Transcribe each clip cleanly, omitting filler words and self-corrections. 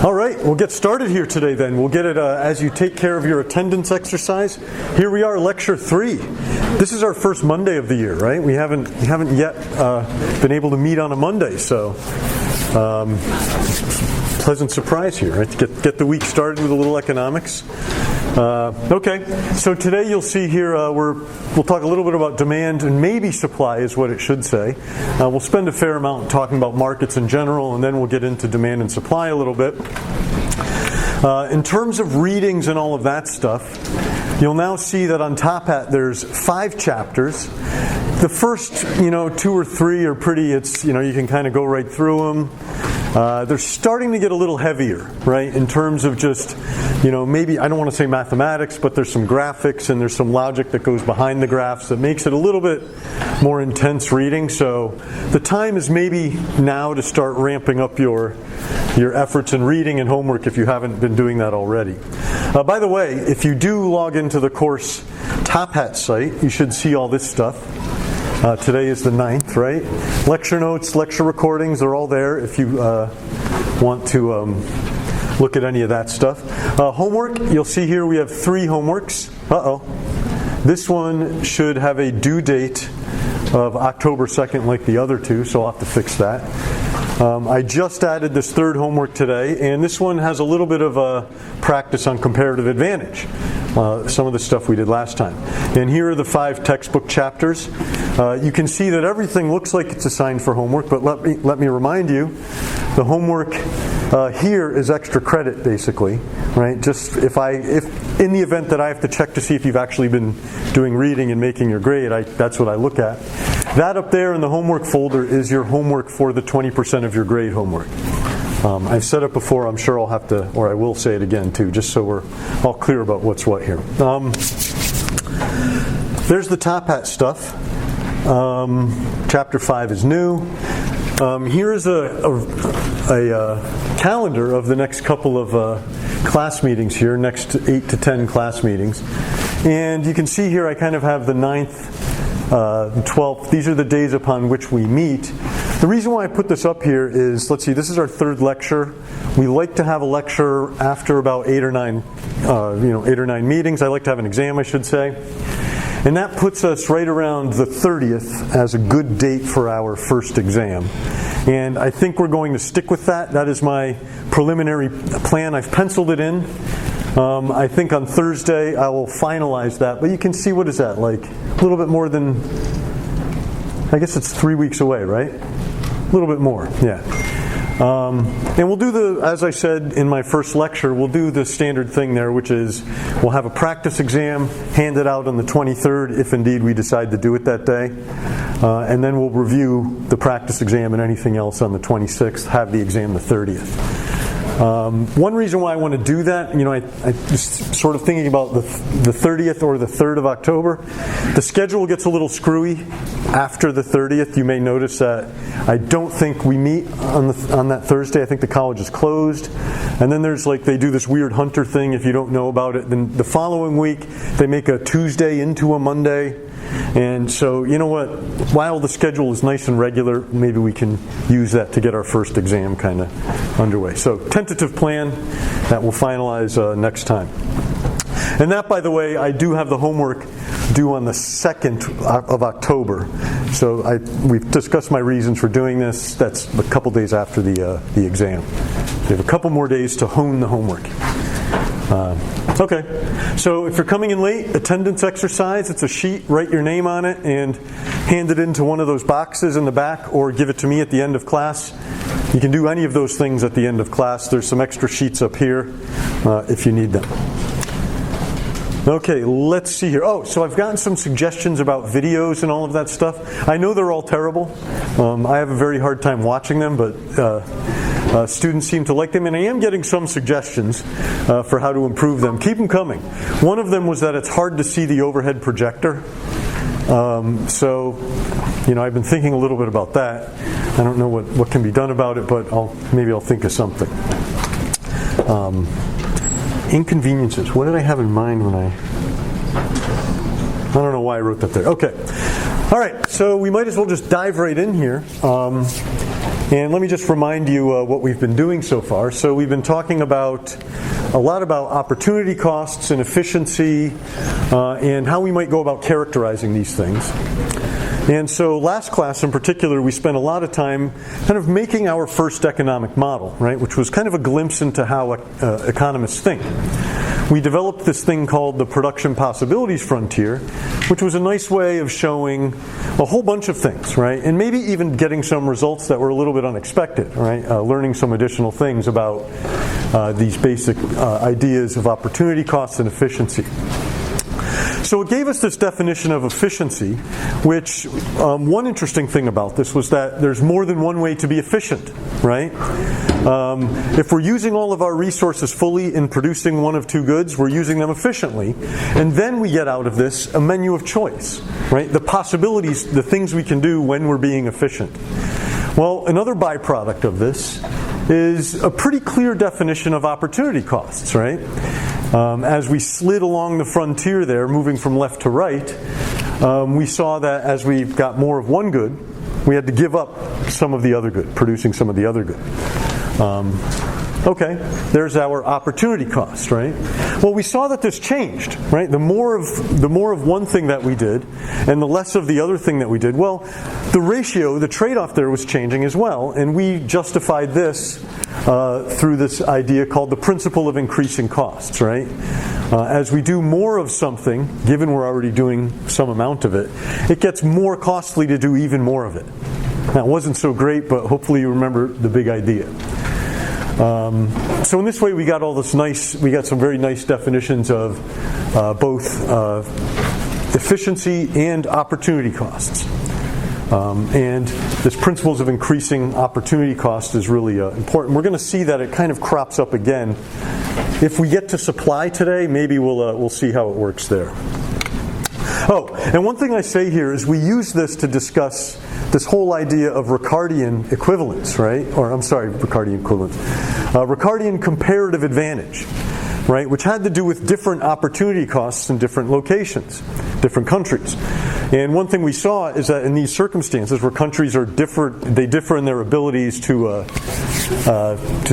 All right, we'll get started here today then. We'll get it as you take care of your attendance exercise. Here we are, lecture 3. This is our first Monday of the year, right? We haven't yet been able to meet on a Monday, so pleasant surprise here, right? To get the week started with a little economics. Okay, so today you'll see here we'll talk a little bit about demand and maybe supply is what it should say. We'll spend a fair amount talking about markets in general, and then we'll get into demand and supply a little bit. In terms of readings and all of that stuff, you'll now see that on Top Hat there's 5 chapters. The first, 2 or 3 are pretty, you can kind of go right through them. They're starting to get a little heavier, right, in terms of just, maybe, I don't want to say mathematics, but there's some graphics and there's some logic that goes behind the graphs that makes it a little bit more intense reading. So the time is maybe now to start ramping up your efforts in reading and homework if you haven't been doing that already. By the way, if you do log into the course Top Hat site, you should see all this stuff. Today is the 9th, right? Lecture notes, lecture recordings, they're all there if you want to look at any of that stuff. Homework, you'll see here we have 3 homeworks. This one should have a due date of October 2nd like the other 2, so I'll have to fix that. I just added this 3rd homework today, and this one has a little bit of a practice on comparative advantage. Some of the stuff we did last time. And here are the 5 textbook chapters. You can see that everything looks like it's assigned for homework, but let me remind you, the homework here is extra credit basically, right? Just if in the event that I have to check to see if you've actually been doing reading and making your grade, that's what I look at. That up there in the homework folder is your homework for the 20% of your grade homework. I've said it before, I'm sure I'll have to, or I will say it again too, just so we're all clear about what's what here. There's the Top Hat stuff. Chapter 5 is new. Here is a calendar of the next couple of class meetings here, next 8 to 10 class meetings. And you can see here I kind of have the 9th, the 12th. These are the days upon which we meet. The reason why I put this up here is, let's see, this is our 3rd lecture. We like to have a lecture after about 8 or 9 meetings. I like to have an exam, I should say. And that puts us right around the 30th as a good date for our first exam. And I think we're going to stick with that. That is my preliminary plan. I've penciled it in. I think on Thursday I will finalize that. But you can see, what is that, like a little bit more than, I guess it's 3 weeks away, right? A little bit more, yeah. And we'll do as I said in my first lecture, we'll do the standard thing there, which is we'll have a practice exam handed out on the 23rd, if indeed we decide to do it that day. And then we'll review the practice exam and anything else on the 26th, have the exam the 30th. One reason why I want to do that, I was sort of thinking about the 30th or the 3rd of October. The schedule gets a little screwy after the 30th. You may notice that I don't think we meet on that Thursday. I think the college is closed. And then there's they do this weird Hunter thing if you don't know about it. Then the following week, they make a Tuesday into a Monday. And so, you know what, while the schedule is nice and regular, maybe we can use that to get our first exam kind of underway. So, tentative plan that we'll finalize next time. And that, by the way, I do have the homework due on the 2nd of October. So we've discussed my reasons for doing this. That's a couple days after the exam. We have a couple more days to hone the homework. Okay, so if you're coming in late, attendance exercise, it's a sheet, write your name on it and hand it into one of those boxes in the back or give it to me at the end of class. You can do any of those things at the end of class. There's some extra sheets up here if you need them. Okay, let's see here. So I've gotten some suggestions about videos and all of that stuff. I know they're all terrible. I have a very hard time watching them, but students seem to like them, and I am getting some suggestions for how to improve them. Keep them coming. One of them was that it's hard to see the overhead projector. I've been thinking a little bit about that. I don't know what can be done about it, but maybe I'll think of something. Inconveniences. What did I have in mind when I don't know why I wrote that there. Okay. All right, so we might as well just dive right in here. And let me just remind you what we've been doing so far. So we've been talking a lot about opportunity costs and efficiency and how we might go about characterizing these things. And so last class in particular, we spent a lot of time kind of making our first economic model, right, which was kind of a glimpse into how economists think. We developed this thing called the production possibilities frontier, which was a nice way of showing a whole bunch of things, right? And maybe even getting some results that were a little bit unexpected, right? Learning some additional things about these basic ideas of opportunity costs and efficiency. So it gave us this definition of efficiency, which one interesting thing about this was that there's more than one way to be efficient, right? If we're using all of our resources fully in producing one of two goods, we're using them efficiently. And then we get out of this a menu of choice, right? The possibilities, the things we can do when we're being efficient. Well, another byproduct of this is a pretty clear definition of opportunity costs, right? As we slid along the frontier there, moving from left to right, we saw that as we got more of one good, we had to give up some of the other good, producing some of the other good. Okay, there's our opportunity cost, right? Well, we saw that this changed, right? The more of one thing that we did, and the less of the other thing that we did. Well, the ratio, the trade-off there was changing as well, and we justified this through this idea called the principle of increasing costs, right? As we do more of something, given we're already doing some amount of it, it gets more costly to do even more of it. Now, it wasn't so great, but hopefully you remember the big idea. So in this way, we got some very nice definitions of both efficiency and opportunity costs. And this principles of increasing opportunity cost is really important. We're going to see that it kind of crops up again. If we get to supply today, maybe we'll see how it works there. Oh, and one thing I say here is we use this to discuss this whole idea of Ricardian equivalence, right? Ricardian equivalence. Ricardian comparative advantage, right? Which had to do with different opportunity costs in different locations, different countries. And one thing we saw is that in these circumstances where countries are different, they differ in their abilities to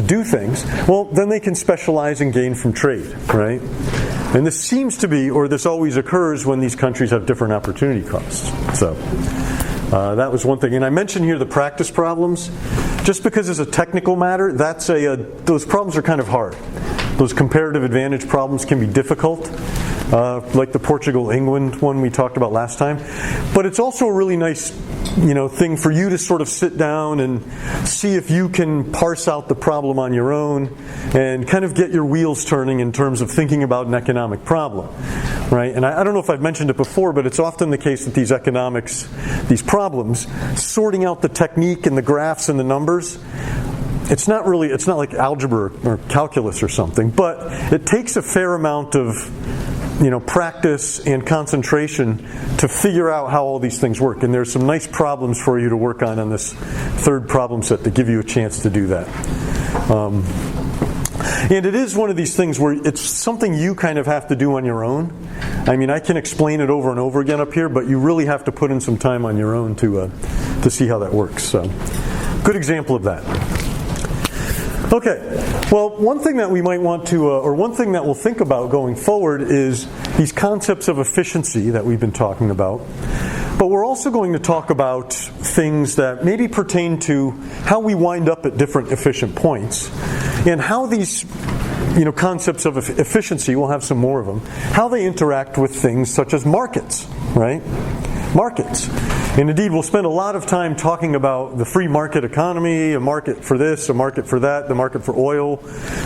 do things, well, then they can specialize and gain from trade, right? And this seems to be, or this always occurs when these countries have different opportunity costs. So that was one thing. And I mentioned here the practice problems. Just because it's a technical matter, those problems are kind of hard. Those comparative advantage problems can be difficult, like the Portugal-England one we talked about last time. But it's also a really nice, thing for you to sort of sit down and see if you can parse out the problem on your own and kind of get your wheels turning in terms of thinking about an economic problem, right? And I don't know if I've mentioned it before, but it's often the case that these problems, sorting out the technique and the graphs and the numbers, it's not like algebra or calculus or something, but it takes a fair amount of practice and concentration to figure out how all these things work. And there's some nice problems for you to work on this third problem set to give you a chance to do that. And it is one of these things where it's something you kind of have to do on your own. I mean, I can explain it over and over again up here, but you really have to put in some time on your own to see how that works. So, good example of that. Okay, well, one thing that we might want to, or one thing that we'll think about going forward is these concepts of efficiency that we've been talking about. But we're also going to talk about things that maybe pertain to how we wind up at different efficient points and how these concepts of efficiency, we'll have some more of them, how they interact with things such as markets, right? Markets. And indeed, we'll spend a lot of time talking about the free market economy, a market for this, a market for that, the market for oil,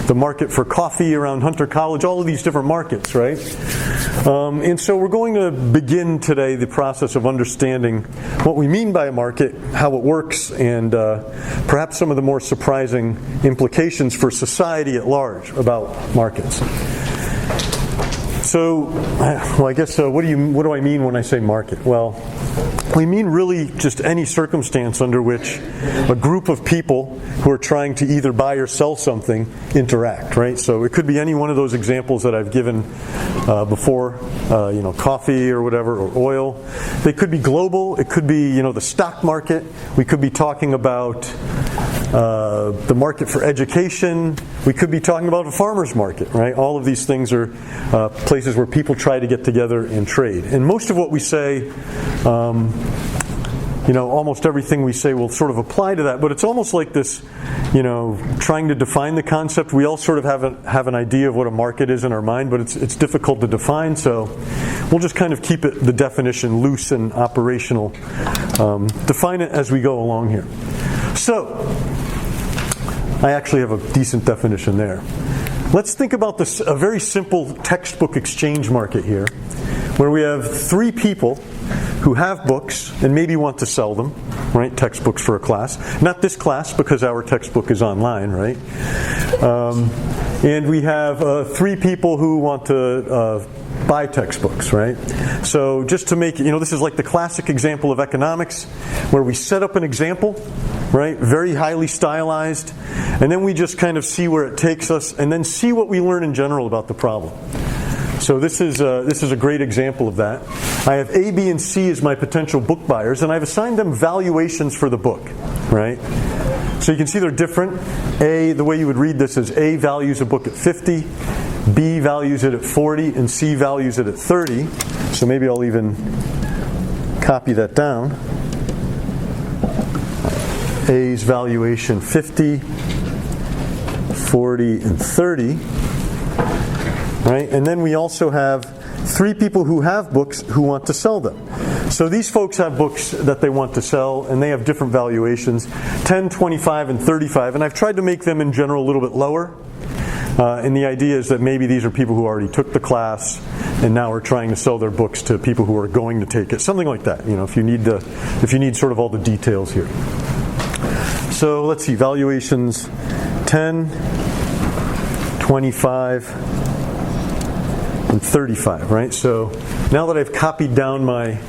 the market for coffee around Hunter College, all of these different markets, right? And so we're going to begin today the process of understanding what we mean by a market, how it works, and perhaps some of the more surprising implications for society at large about markets. So, well, I guess what do I mean when I say market? Well, we mean really just any circumstance under which a group of people who are trying to either buy or sell something interact, right? So it could be any one of those examples that I've given before, coffee or whatever, or oil. They could be global. It could be, the stock market. We could be talking about the market for education. We could be talking about a farmer's market, right? All of these things are places where people try to get together and trade. And most of what we say, almost everything we say will sort of apply to that, but it's almost like this, trying to define the concept. We all sort of have an idea of what a market is in our mind, but it's difficult to define, so we'll just kind of keep the definition loose and operational. Define it as we go along here. So, I actually have a decent definition there. Let's think about this, a very simple textbook exchange market here, where we have three people who have books and maybe want to sell them, right? Textbooks for a class. Not this class, because our textbook is online, right? And we have three people who want to buy textbooks, right? So just to make, this is like the classic example of economics, where we set up an example, right? Very highly stylized, and then we just kind of see where it takes us, and then see what we learn in general about the problem. So this is a great example of that. I have A, B, and C as my potential book buyers, and I've assigned them valuations for the book, right? So you can see they're different. A, the way you would read this is A values a book at 50, B values it at 40, and C values it at 30. So maybe I'll even copy that down. A's valuation 50, 40, and 30. Right? And then we also have three people who have books who want to sell them. So these folks have books that they want to sell, and they have different valuations, 10, 25, and 35. And I've tried to make them in general a little bit lower. And the idea is that maybe these are people who already took the class and now are trying to sell their books to people who are going to take it. Something like that, if you need sort of all the details here. So let's see, valuations 10, 25, and 35, right? So now that I've copied down my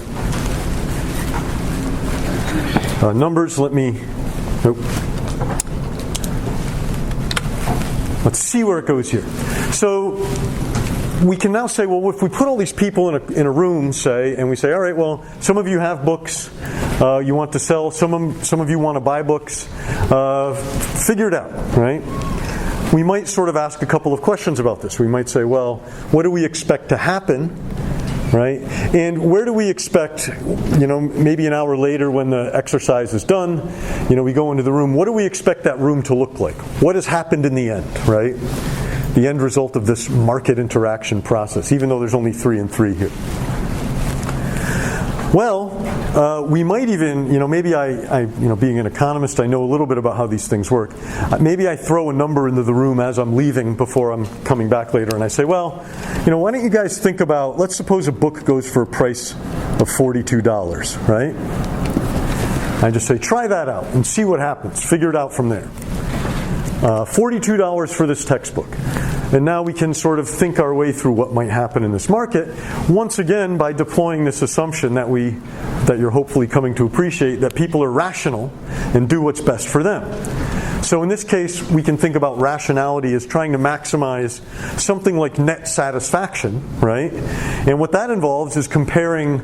numbers, let's see where it goes here. So we can now say, well, if we put all these people in a room, and we say, all right, well, some of you have books you want to sell, some of you want to buy books, figure it out, right? We might sort of ask a couple of questions about this. We might say, well, what do we expect to happen, right? And where do we expect, maybe an hour later when the exercise is done, we go into the room, what do we expect that room to look like? What has happened in the end, right? The end result of this market interaction process, even though there's only 3 and 3 here. Well, we might even, maybe I being an economist, I know a little bit about how these things work. Maybe I throw a number into the room as I'm leaving before I'm coming back later, and I say, well, why don't you guys think about, let's suppose a book goes for a price of $42, right? I just say, try that out and see what happens. Figure it out from there. $42 for this textbook. And now we can sort of think our way through what might happen in this market, once again by deploying this assumption that you're hopefully coming to appreciate, that people are rational and do what's best for them. So in this case, we can think about rationality as trying to maximize something like net satisfaction, right? And what that involves is comparing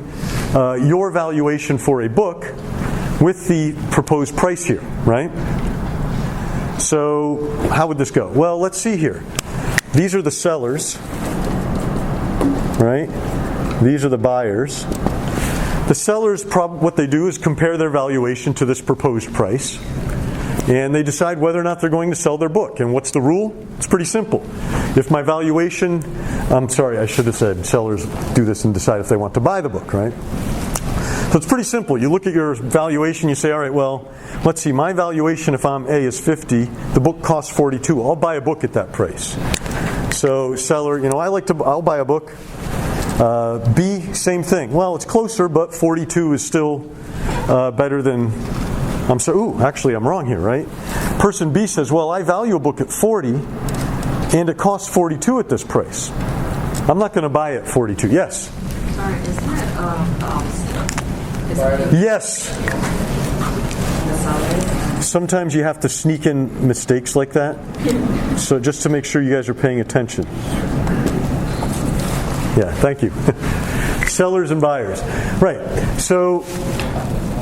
your valuation for a book with the proposed price here, right? So how would this go? Well, let's see here. These are the sellers, right? These are the buyers. The sellers, what they do is compare their valuation to this proposed price, and they decide whether or not they're going to sell their book. And what's the rule? It's pretty simple. If my valuation, I should have said sellers do this and decide if they want to buy the book, right? So it's pretty simple. You look at your valuation, you say, all right, well, let's see, my valuation if I'm A is 50, the book costs 42. I'll buy a book at that price. So seller, I'll buy a book. B, same thing. Well, it's closer, but 42 is still better than, actually I'm wrong here, right? Person B says, well, I value a book at 40, and it costs 42 at this price. I'm not going to buy at 42. Yes? Sorry, is that Yes. Sometimes you have to sneak in mistakes like that. So just to make sure you guys are paying attention. Yeah, thank you. Sellers and buyers. Right. So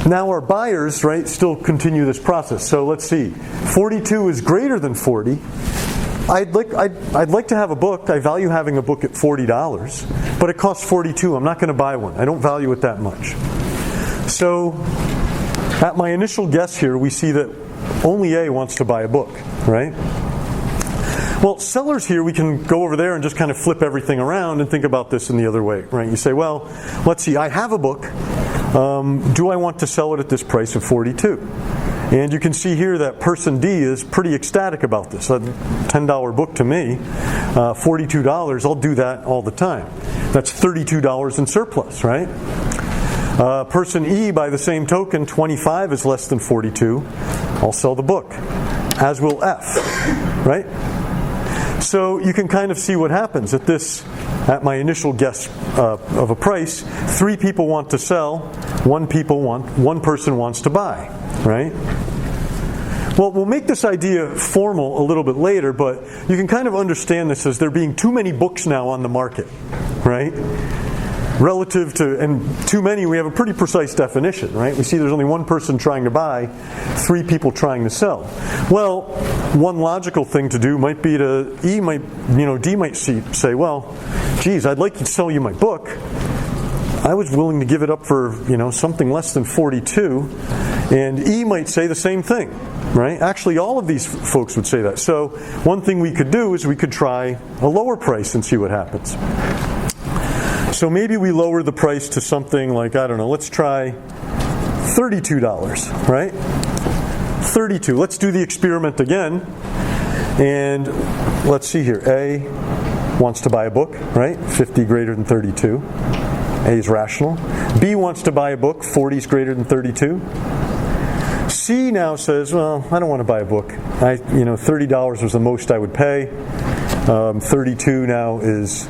now our buyers, right, still continue this process. So let's see. 42 is greater than 40. I'd like to have a book. I value having a book at $40, but it costs 42. I'm not going to buy one. I don't value it that much. So at my initial guess here, we see that only A wants to buy a book, right? Well, sellers here, we can go over there and just kind of flip everything around and think about this in the other way, right? You say, well, let's see, I have a book. Do I want to sell it at this price of 42? And you can see here that person D is pretty ecstatic about this. A $10 book to me, $42, I'll do that all the time. That's $32 in surplus, right? Person E, by the same token, 25 is less than 42. I'll sell the book, as will F, right? So you can kind of see what happens at my initial guess of a price. 3 people want to sell, 1 person wants to buy, right? Well, we'll make this idea formal a little bit later, but you can kind of understand this as there being too many books now on the market, right? Relative to, and too many, we have a pretty precise definition, right? We see there's only 1 person trying to buy, 3 people trying to sell. Well, one logical thing to do might be D might say, well, geez, I'd like to sell you my book. I was willing to give it up for, something less than 42. And E might say the same thing, right? Actually, all of these folks would say that. So one thing we could do is we could try a lower price and see what happens. So maybe we lower the price to something like, I don't know, let's try $32, right? 32. Let's do the experiment again. And let's see here. A wants to buy a book, right? 50 greater than 32. A is rational. B wants to buy a book. 40 is greater than 32. C now says, well, I don't want to buy a book. $30 was the most I would pay. 32 now is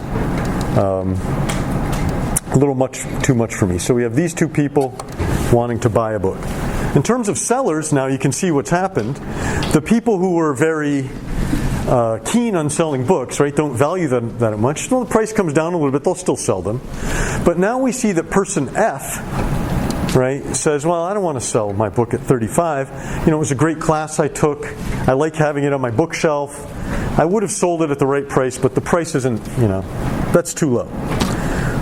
a little too much for me. So we have these 2 people wanting to buy a book. In terms of sellers, now you can see what's happened. The people who were very keen on selling books, right, don't value them that much. Well, the price comes down a little bit, they'll still sell them. But now we see that person F, right, says, well, I don't want to sell my book at 35. It was a great class I took. I like having it on my bookshelf. I would have sold it at the right price, but the price isn't, that's too low.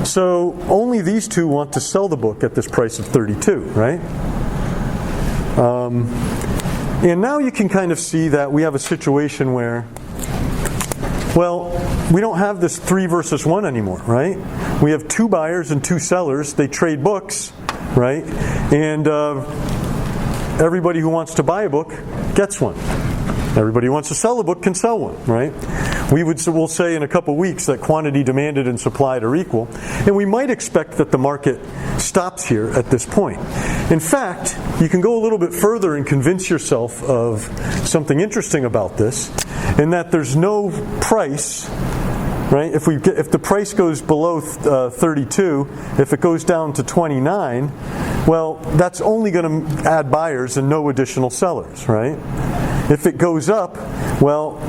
So only these 2 want to sell the book at this price of 32, right? And now you can kind of see that we have a situation where, well, we don't have this 3 versus 1 anymore, right? We have 2 buyers and 2 sellers. They trade books, right? And everybody who wants to buy a book gets one. Everybody who wants to sell a book can sell one, right? We'll say in a couple weeks that quantity demanded and supplied are equal, and we might expect that the market stops here at this point. In fact, you can go a little bit further and convince yourself of something interesting about this, in that there's no price, right? If the price goes below 32, if it goes down to 29, well, that's only going to add buyers and no additional sellers, right? If it goes up, well,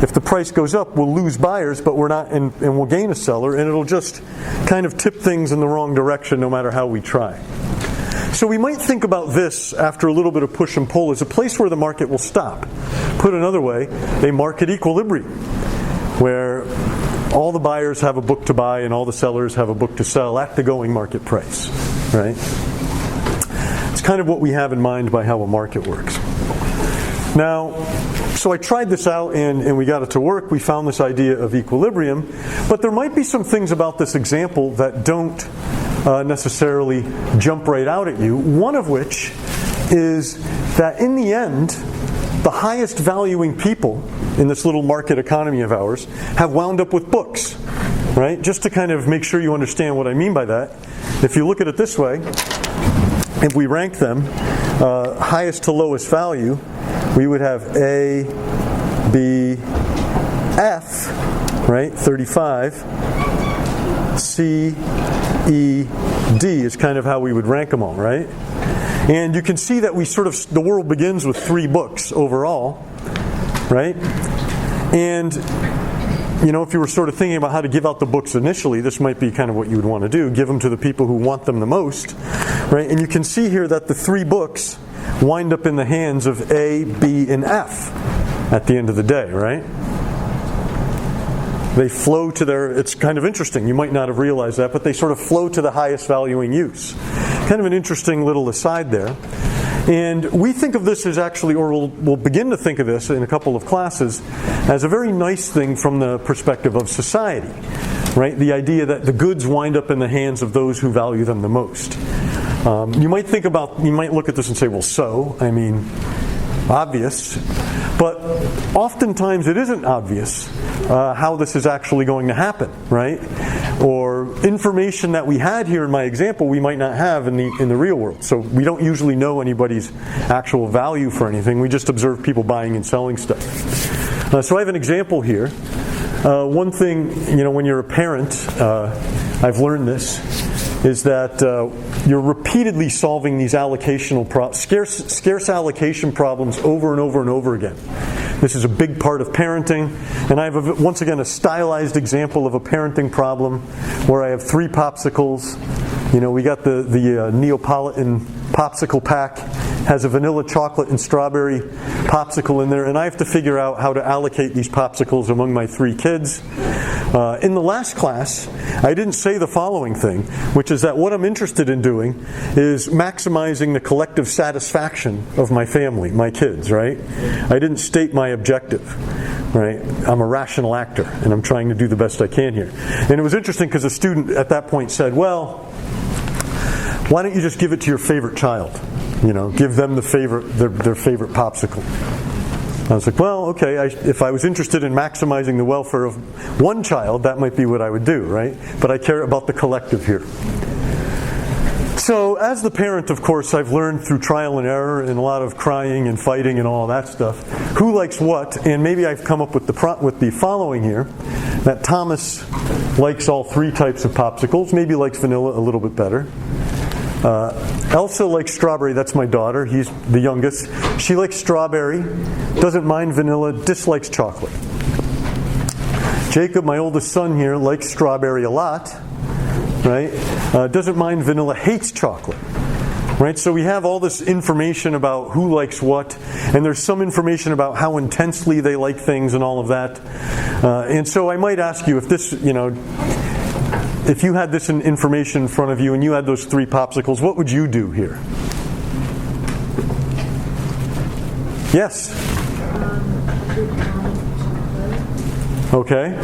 if the price goes up, we'll lose buyers, but we're not, and we'll gain a seller, and it'll just kind of tip things in the wrong direction no matter how we try. So we might think about this, after a little bit of push and pull, as a place where the market will stop. Put another way, a market equilibrium, where all the buyers have a book to buy and all the sellers have a book to sell at the going market price, right? It's kind of what we have in mind by how a market works. Now, so I tried this out and we got it to work. We found this idea of equilibrium, but there might be some things about this example that don't necessarily jump right out at you. One of which is that in the end, the highest valuing people in this little market economy of ours have wound up with books, right? Just to kind of make sure you understand what I mean by that, if you look at it this way, if we rank them highest to lowest value, we would have A, B, F, right, 35, C, E, D is kind of how we would rank them all, right? And you can see that the world begins with 3 books overall, right? And, if you were sort of thinking about how to give out the books initially, this might be kind of what you would want to do. Give them to the people who want them the most, right? And you can see here that the 3 books wind up in the hands of A, B, and F at the end of the day, right? They flow to it's kind of interesting. You might not have realized that, but they sort of flow to the highest valuing use. Kind of an interesting little aside there. And we think of this as actually, or we'll begin to think of this in a couple of classes, as a very nice thing from the perspective of society, right? The idea that the goods wind up in the hands of those who value them the most. You might look at this and say, well, obvious. But oftentimes it isn't obvious how this is actually going to happen, right? Or information that we had here in my example we might not have in the real world. So we don't usually know anybody's actual value for anything. We just observe people buying and selling stuff. So I have an example here. One thing, when you're a parent, I've learned this, is that you're repeatedly solving these scarce allocation problems over and over and over again. This is a big part of parenting, and I have once again a stylized example of a parenting problem where I have 3 popsicles. We got the Neapolitan popsicle pack, has a vanilla, chocolate, and strawberry popsicle in there, and I have to figure out how to allocate these popsicles among my 3 kids. In the last class, I didn't say the following thing, which is that what I'm interested in doing is maximizing the collective satisfaction of my family, my kids, right? I didn't state my objective, right? I'm a rational actor, and I'm trying to do the best I can here. And it was interesting because a student at that point said, well, why don't you just give it to your favorite child? Give them their favorite popsicle. I was like, well, okay, if I was interested in maximizing the welfare of one child, that might be what I would do, right? But I care about the collective here. So as the parent, of course, I've learned through trial and error and a lot of crying and fighting and all that stuff, who likes what, and maybe I've come up with the following here, that Thomas likes all 3 types of popsicles, maybe likes vanilla a little bit better. Elsa likes strawberry, that's my daughter, he's the youngest. She likes strawberry, doesn't mind vanilla, dislikes chocolate. Jacob, my oldest son here, likes strawberry a lot, right? Doesn't mind vanilla, hates chocolate. Right? So we have all this information about who likes what, and there's some information about how intensely they like things and all of that. And so I might ask you if this, if you had this information in front of you and you had those 3 popsicles, what would you do here? Yes? Okay.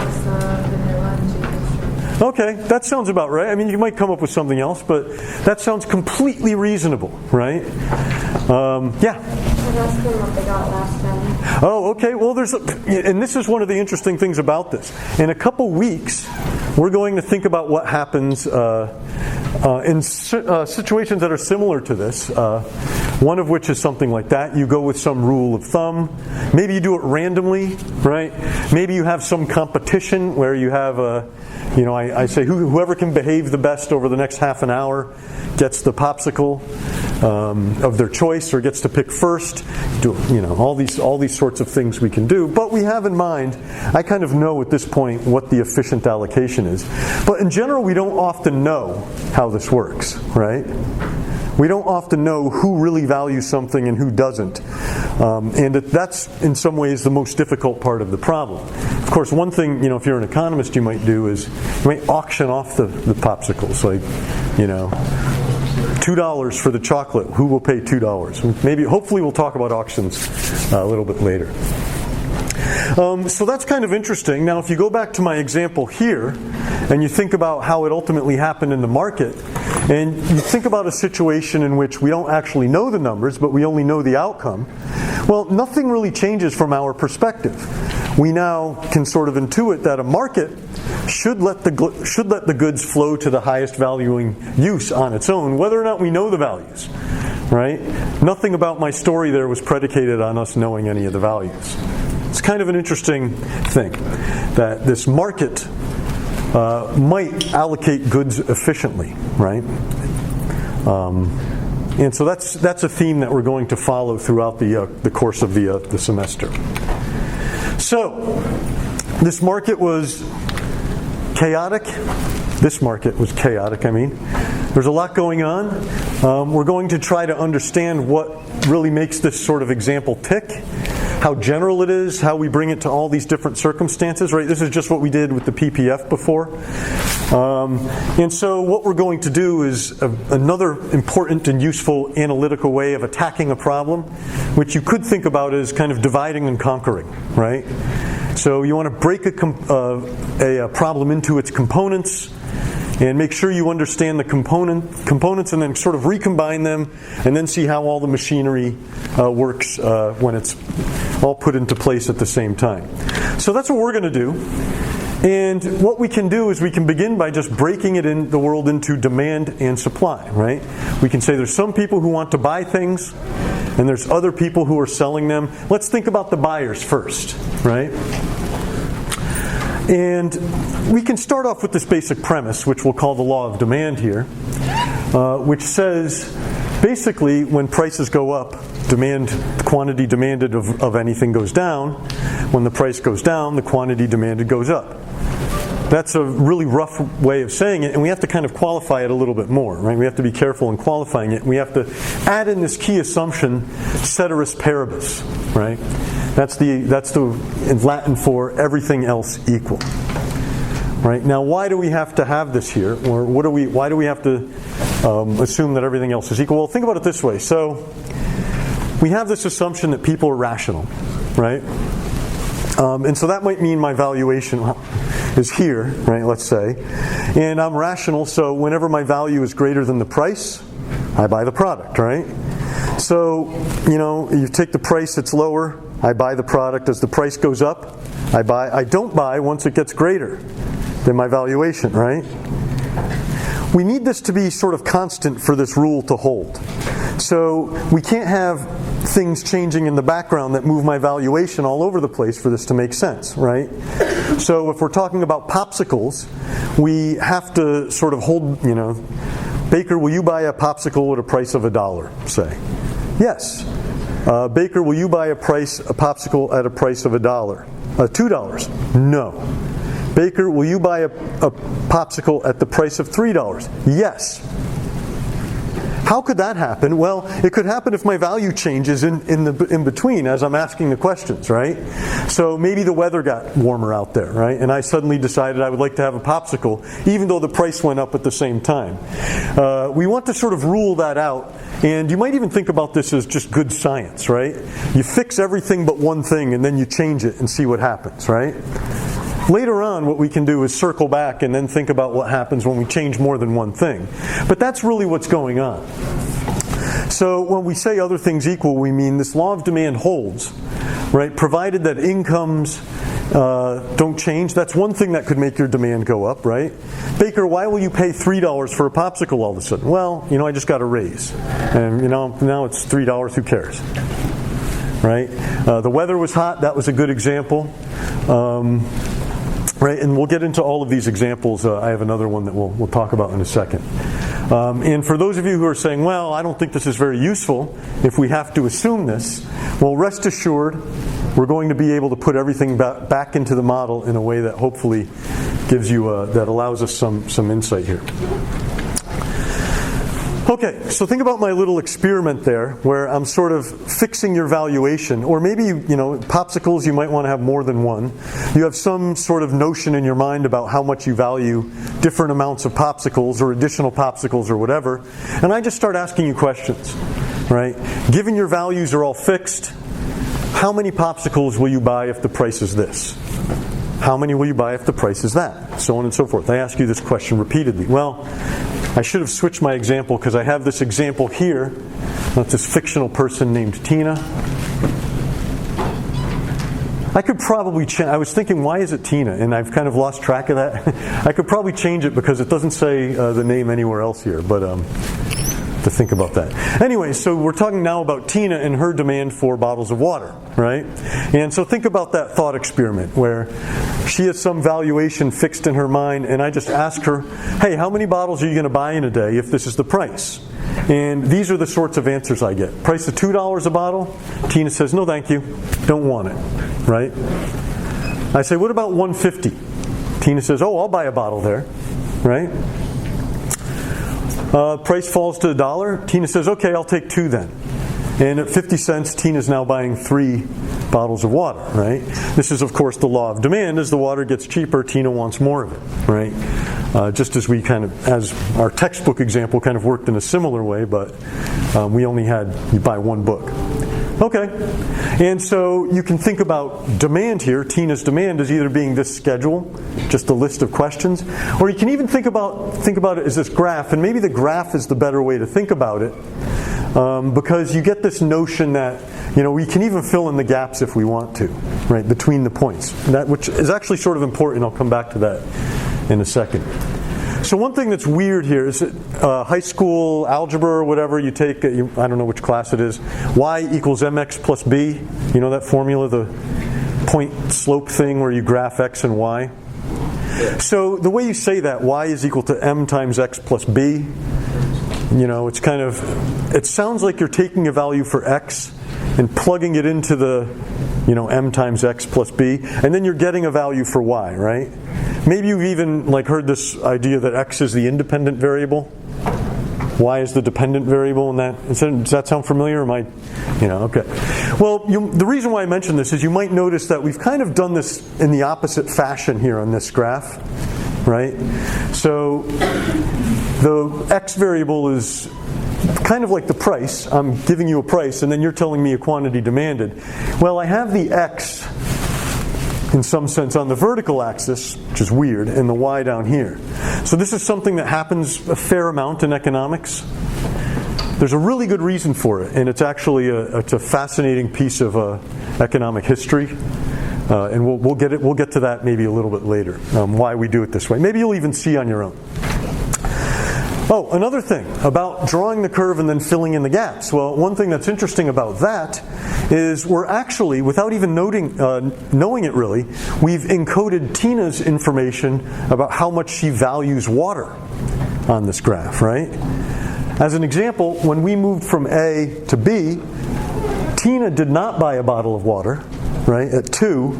Okay, that sounds about right. I mean, you might come up with something else, but that sounds completely reasonable, right? Yeah? I asked them what they got last time. Oh, okay. Well, and this is one of the interesting things about this. In a couple weeks, we're going to think about what happens in situations that are similar to this. One of which is something like that. You go with some rule of thumb. Maybe you do it randomly, right? Maybe you have some competition where you have I say whoever can behave the best over the next half an hour gets the popsicle of their choice or gets to pick first. All these sorts of things we can do. But we have in mind, I kind of know at this point what the efficient allocation is. But in general, we don't often know how this works, right? We don't often know who really values something and who doesn't. And that's, in some ways, the most difficult part of the problem. Of course, one thing, if you're an economist, you might do is you might auction off the popsicles. Like, $2 for the chocolate. Who will pay $2? Hopefully we'll talk about auctions a little bit later. So that's kind of interesting. Now, if you go back to my example here, and you think about how it ultimately happened in the market, and you think about a situation in which we don't actually know the numbers, but we only know the outcome, well, nothing really changes from our perspective. We now can sort of intuit that a market should let the goods flow to the highest valuing use on its own, whether or not we know the values. Right? Nothing about my story there was predicated on us knowing any of the values. It's kind of an interesting thing that this market might allocate goods efficiently, right? And so that's a theme that we're going to follow throughout the course of the semester. So this market was chaotic. This market was chaotic, I mean. There's a lot going on. We're going to try to understand what really makes this sort of example tick, how general it is, how we bring it to all these different circumstances, right? This is just what we did with the PPF before. And so what we're going to do is another important and useful analytical way of attacking a problem, which you could think about as kind of dividing and conquering, right? So you want to break a problem into its components and make sure you understand the components and then sort of recombine them and then see how all the machinery works when it's all put into place at the same time. So that's what we're going to do. And what we can do is we can begin by just breaking it in the world into demand and supply, right? We can say there's some people who want to buy things and there's other people who are selling them. Let's think about the buyers first, right? And we can start off with this basic premise, which we'll call the law of demand here, which says basically when prices go up, the quantity demanded of anything goes down. When the price goes down, the quantity demanded goes up. That's a really rough way of saying it, and we have to kind of qualify it a little bit more, right? We have to be careful in qualifying it. We have to add in this key assumption, ceteris paribus, right? That's the in Latin for everything else equal. Right? Now, why do we have to have this here? Or why do we have to assume that everything else is equal? Well, think about it this way. So, we have this assumption that people are rational, right? And so that might mean my valuation is here, right, let's say. And I'm rational, so whenever my value is greater than the price, I buy the product, right? So, you take the price that's lower, I buy the product. As the price goes up, I don't buy once it gets greater than my valuation, right? We need this to be sort of constant for this rule to hold. So we can't have things changing in the background that move my valuation all over the place for this to make sense, right? So if we're talking about popsicles, we have to sort of hold, Baker, will you buy a popsicle at a price of $1, say? Yes. Baker, will you buy a popsicle at a price of $1? $2? No. Baker, will you buy a popsicle at the price of $3? Yes. How could that happen? Well, it could happen if my value changes in between as I'm asking the questions, right? So maybe the weather got warmer out there, right? And I suddenly decided I would like to have a popsicle, even though the price went up at the same time. We want to sort of rule that out. And you might even think about this as just good science, right? You fix everything but one thing and then you change it and see what happens, right? Later on, what we can do is circle back and then think about what happens when we change more than one thing. But that's really what's going on. So when we say other things equal, we mean this law of demand holds, right? Provided that incomes don't change. That's one thing that could make your demand go up, right? Baker, why will you pay $3 for a popsicle all of a sudden? Well, I just got a raise. And, now it's $3. Who cares? Right? The weather was hot. That was a good example. Right, and we'll get into all of these examples. I have another one that we'll talk about in a second. And for those of you who are saying, well, I don't think this is very useful if we have to assume this, well, rest assured, we're going to be able to put everything back into the model in a way that hopefully gives you that allows us some insight here. Okay, so think about my little experiment there where I'm sort of fixing your valuation, or maybe, popsicles, you might want to have more than one. You have some sort of notion in your mind about how much you value different amounts of popsicles or additional popsicles or whatever, and I just start asking you questions, right? Given your values are all fixed, how many popsicles will you buy if the price is this? How many will you buy if the price is that? So on and so forth. I ask you this question repeatedly. Well, I should have switched my example because I have this example here. That's this fictional person named Tina. I could probably I was thinking, why is it Tina? And I've kind of lost track of that. I could probably change it because it doesn't say the name anywhere else here. But to think about that. Anyway, so we're talking now about Tina and her demand for bottles of water, right? And so think about that thought experiment where she has some valuation fixed in her mind, and I just ask her, hey, how many bottles are you going to buy in a day if this is the price? And these are the sorts of answers I get. Price of $2 a bottle? Tina says, no thank you, don't want it, right? I say, what about $1.50? Tina says, oh, I'll buy a bottle there, right? Price falls to $1. Tina says, okay, I'll take 2 then. And at 50 cents, Tina's now buying 3 bottles of water, right? This is, of course, the law of demand. As the water gets cheaper, Tina wants more of it, right? Just as we as our textbook example kind of worked in a similar way, but we only had, you buy 1 book. Okay, and so you can think about demand here. Tina's demand is either being this schedule, just a list of questions, or you can even think about it as this graph, and maybe the graph is the better way to think about it, because you get this notion that we can even fill in the gaps if we want to, right, between the points, which is actually sort of important. I'll come back to that in a second. So one thing that's weird here is that high school algebra or whatever you take, I don't know which class it is, y equals mx plus b. You know that formula, the point slope thing where you graph x and y? So the way you say that, y is equal to m times x plus b, it's it sounds like you're taking a value for x and plugging it into the, m times x plus b, and then you're getting a value for y, right? Maybe you've even heard this idea that x is the independent variable, y is the dependent variable, and does that sound familiar? Or okay. Well, the reason why I mention this is you might notice that we've kind of done this in the opposite fashion here on this graph, right? So the x variable is kind of like the price. I'm giving you a price, and then you're telling me a quantity demanded. Well, I have the x in some sense on the vertical axis, which is weird, and the y down here. So this is something that happens a fair amount in economics. There's a really good reason for it, and it's actually it's a fascinating piece of economic history, and we'll get to that maybe a little bit later, why we do it this way. Maybe you'll even see on your own. Oh, another thing about drawing the curve and then filling in the gaps. Well, one thing that's interesting about that is we're actually, without even knowing it really, we've encoded Tina's information about how much she values water on this graph, right? As an example, when we moved from A to B, Tina did not buy a bottle of water, right, at 2,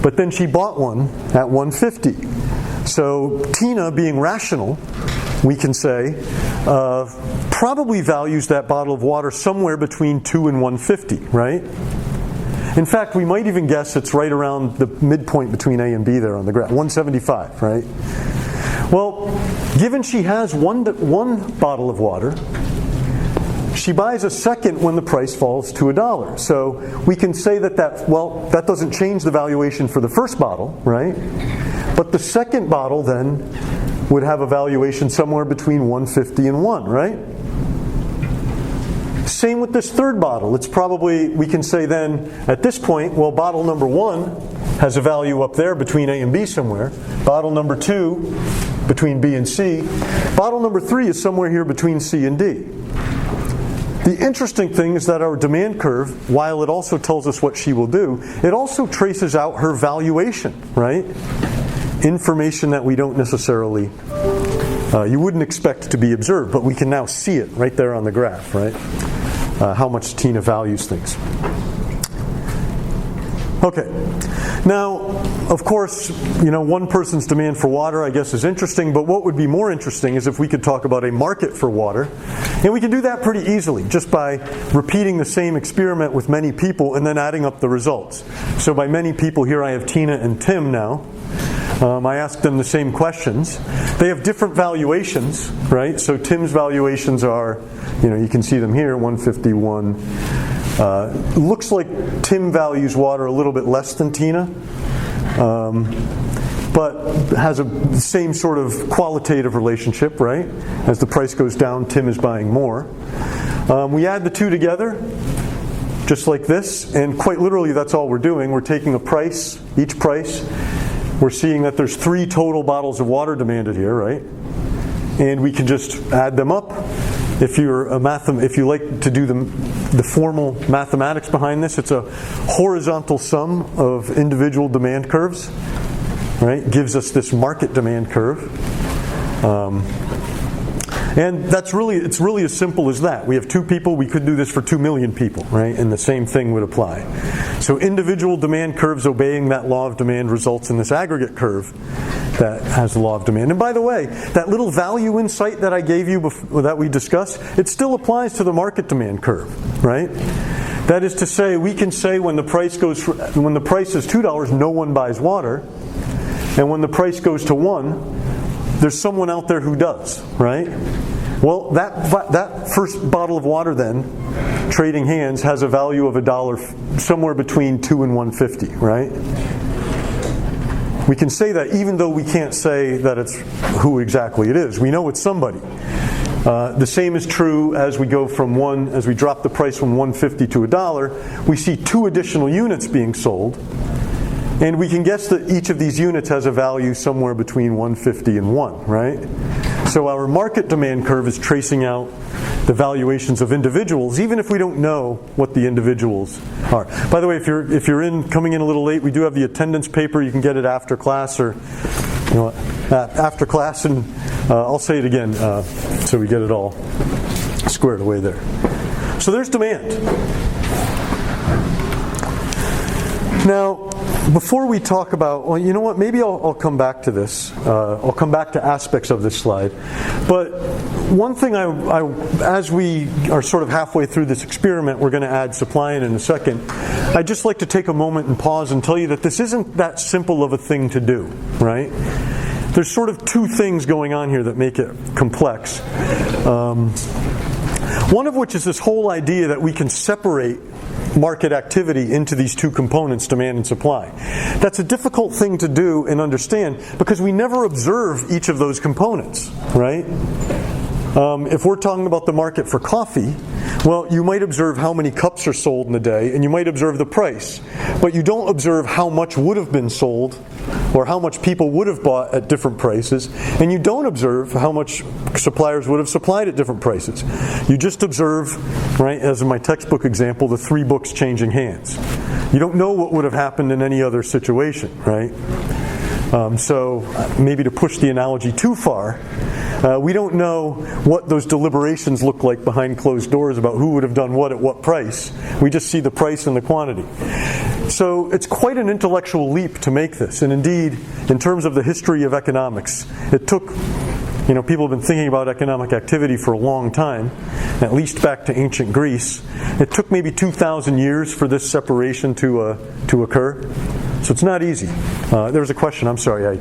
but then she bought one at $1.50. So Tina, being rational, we can say, probably values that bottle of water somewhere between 2 and $1.50, right? In fact, we might even guess it's right around the midpoint between A and B there on the graph, $1.75, right? Well, given she has one bottle of water, she buys a second when the price falls to $1. So we can say that doesn't change the valuation for the first bottle, right? But the second bottle then would have a valuation somewhere between $1.50 and $1, right? Same with this third bottle. It's probably, we can say then, at this point, well, bottle number 1 has a value up there between A and B somewhere. Bottle number 2 between B and C. Bottle number 3 is somewhere here between C and D. The interesting thing is that our demand curve, while it also tells us what she will do, it also traces out her valuation, right? Information that we don't necessarily, you wouldn't expect to be observed, but we can now see it right there on the graph, right? How much Tina values things. Okay. Now, of course, one person's demand for water, I guess, is interesting, but what would be more interesting is if we could talk about a market for water. And we can do that pretty easily, just by repeating the same experiment with many people and then adding up the results. So by many people, here I have Tina and Tim now. I asked them the same questions. They have different valuations, right? So Tim's valuations are, you can see them here, 151. Looks like Tim values water a little bit less than Tina, but has the same sort of qualitative relationship, right? As the price goes down, Tim is buying more. We add the two together, just like this, and quite literally that's all we're doing. We're taking a price, each price. We're seeing that there's 3 total bottles of water demanded here, right? And we can just add them up, if you like to do the formal mathematics behind this, it's a horizontal sum of individual demand curves, right? Gives us this market demand curve. And it's really as simple as that. We have 2 people, we could do this for 2 million people, right? And the same thing would apply. So individual demand curves obeying that law of demand results in this aggregate curve that has the law of demand. And by the way, that little value insight that I gave you that we discussed, it still applies to the market demand curve, right? That is to say, we can say when the price is $2, no one buys water, and when the price goes to 1, there's someone out there who does, right? Well, that first bottle of water then, trading hands, has a value of $1, somewhere between $2 and $1.50, right? We can say that even though we can't say that it's who exactly it is. We know it's somebody. The same is true as we drop the price from $1.50 to $1. We see 2 additional units being sold. And we can guess that each of these units has a value somewhere between $1.50 and $1, right? So our market demand curve is tracing out the valuations of individuals, even if we don't know what the individuals are. By the way, if you're coming in a little late, we do have the attendance paper. You can get it after class, or after class, and I'll say it again so we get it all squared away there. So there's demand. Now, before we talk about, well, you know what? Maybe I'll come back to this. I'll come back to aspects of this slide. But one thing, as we are sort of halfway through this experiment, we're going to add supply in a second. I'd just like to take a moment and pause and tell you that this isn't that simple of a thing to do, right? There's sort of 2 things going on here that make it complex. One of which is this whole idea that we can separate market activity into these 2 components, demand and supply. That's a difficult thing to do and understand because we never observe each of those components, right? If we're talking about the market for coffee, well, you might observe how many cups are sold in a day, and you might observe the price, but you don't observe how much would have been sold or how much people would have bought at different prices, and you don't observe how much suppliers would have supplied at different prices. You just observe, right, as in my textbook example, the 3 books changing hands. You don't know what would have happened in any other situation, right? So maybe to push the analogy too far, we don't know what those deliberations look like behind closed doors about who would have done what at what price. We just see the price and the quantity. So it's quite an intellectual leap to make this. And indeed, in terms of the history of economics, it took, people have been thinking about economic activity for a long time, at least back to ancient Greece. It took maybe 2,000 years for this separation to occur. So it's not easy. There was a question. I'm sorry.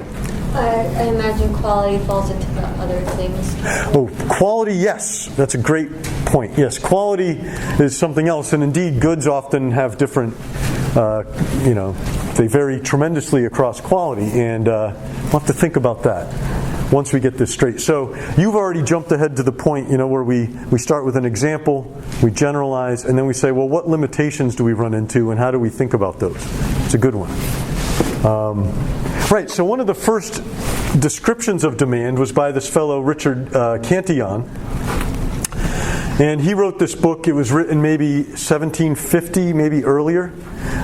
I imagine quality falls into the other things. Oh, quality, yes. That's a great point. Yes, quality is something else. And indeed, goods often have different, they vary tremendously across quality. And we'll have to think about that once we get this straight. So you've already jumped ahead to the point, where we start with an example, we generalize, and then we say, well, what limitations do we run into and how do we think about those? It's a good one. Right, so one of the first descriptions of demand was by this fellow, Richard Cantillon. And he wrote this book. It was written maybe 1750, maybe earlier.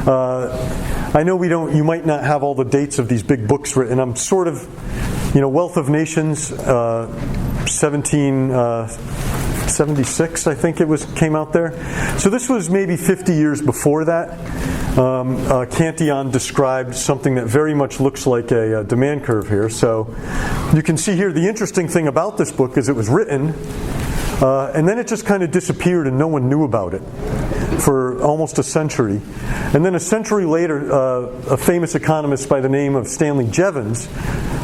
I know you might not have all the dates of these big books written. I'm sort of, Wealth of Nations, 1776, I think came out there. So this was maybe 50 years before that. Cantillon described something that very much looks like a demand curve here. So you can see here the interesting thing about this book is it was written and then it just kind of disappeared and no one knew about it for almost a century. And then a century later, a famous economist by the name of Stanley Jevons,